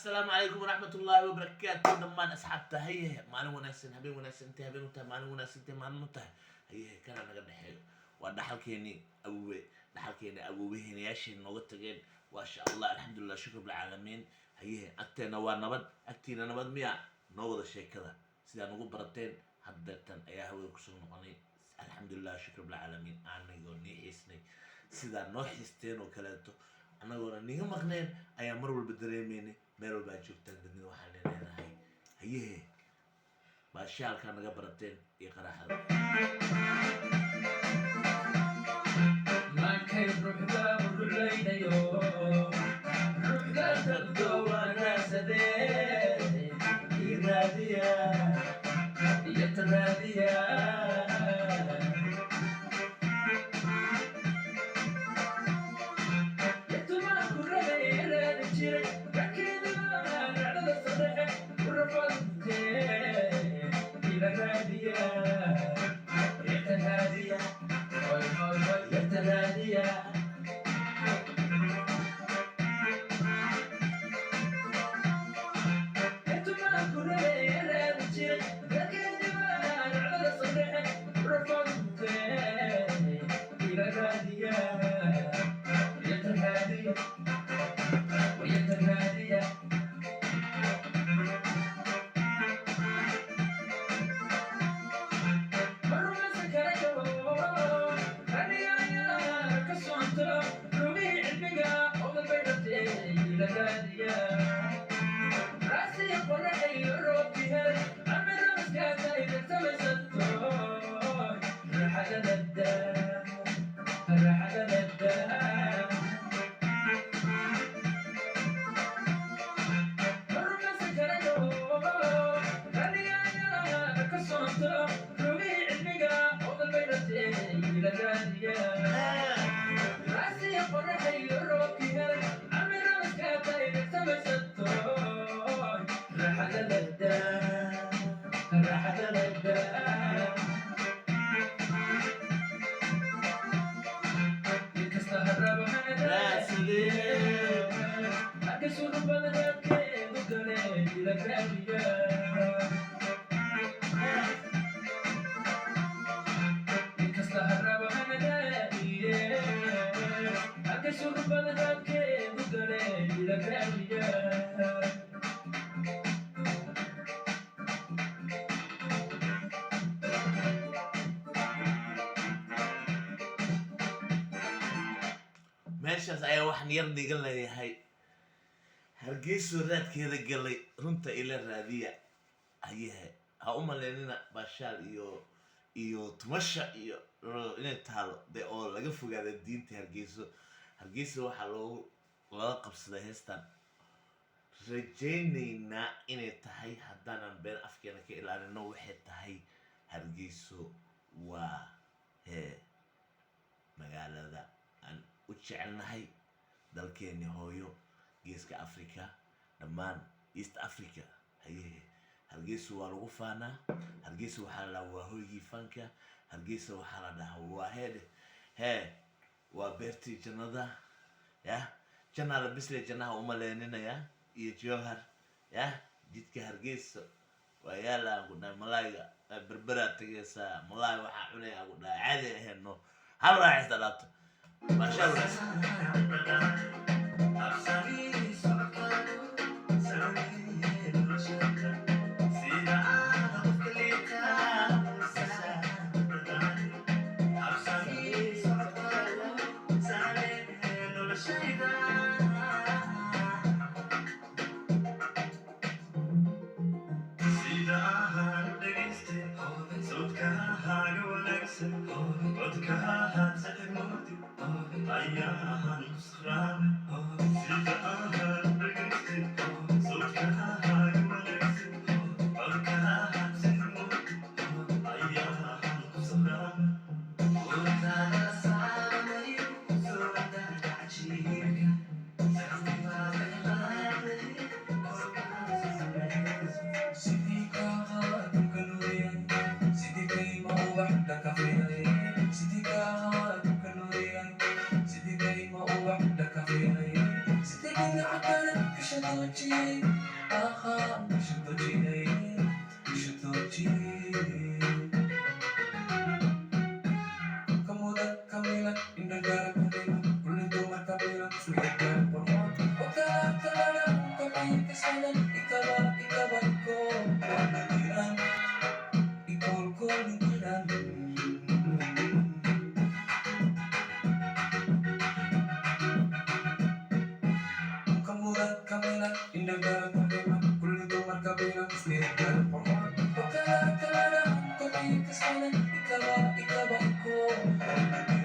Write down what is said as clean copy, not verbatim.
السلام عليكم ورحمة الله وبركاته دمان أصحابته هيه ما أنا وناسن هبين وناسن تي هبين وته ما أنا وناسن تي ما أنا وته هيه كان أنا قد حلو ودحل كيني أبوي دحل كيني أبوي هني ياشي نوقت جين ما شاء الله الحمد لله شكر بالعالمين هيه أكتنا ونبض أكتنا نبض ميا نوض الشيء كذا سيدا نقول برتين حدتن أيها هو كسر نقني الحمد لله شكر بالعالمين أنا يقول نيحسني سيدا نوحستين وكلاته أنا أقول نيجي مغنين أيام مرور بدريميني meel baa joogtaan dadna waxaan leenahay hayehe baashaalka naga barateen iyo qaraxada maankay ruuxda burlaynayo ruuxda dadka wanaagsadee iraadiya iyo taraadiya meeshaas ayaa waxaan yar dhigan leeyahay hargeyso raadkeeda galay runta ila raadiya hayehe ha u maleynina baashaal iyo tumasha iyo inay taalo de oo laga fogaada diinta hargeyso waxaa laga qabsaday heestan rajaynaynaa inay tahay haddaanan been afkeena ka ilaalino waxay tahay hargeyso waa magaalada aan u jecelnahay dalkeeni hooyo geeska africa dhammaan east africa hayehe hargeyso waa lagu faanaa hargeyso waxaa la dhahaa waa hoygii fanka hargeyso waxaa la dhahaa waa waa beertii jannada yah jannaa la bisle jannaha uma leeninaya iyo jowhar yah jidka hargeyso waa yaala aan ku dhahay malaayga berberaa tagaysaa malaay waxaa cunaya aan ku dhahay caadi ahayno hal raaxista laabto maasha Ayaan kusraan sida ahaan dhagayste Aha, Shitoji. Kamuda Kamila, Indagara Kamila, Ulinduma Kamila, Sulitan Pormon, Okala Kalala, Kapi Kasalan, Ikaba Iko, Wanagiran, Ikol Lingiran. Kamuda Kamila, Indagara Kamila, Ulinduma Kamila, Sulitan Pormon, Okala Kalala, Kapi Kasalan, Ikaba Iko, Wanagiran.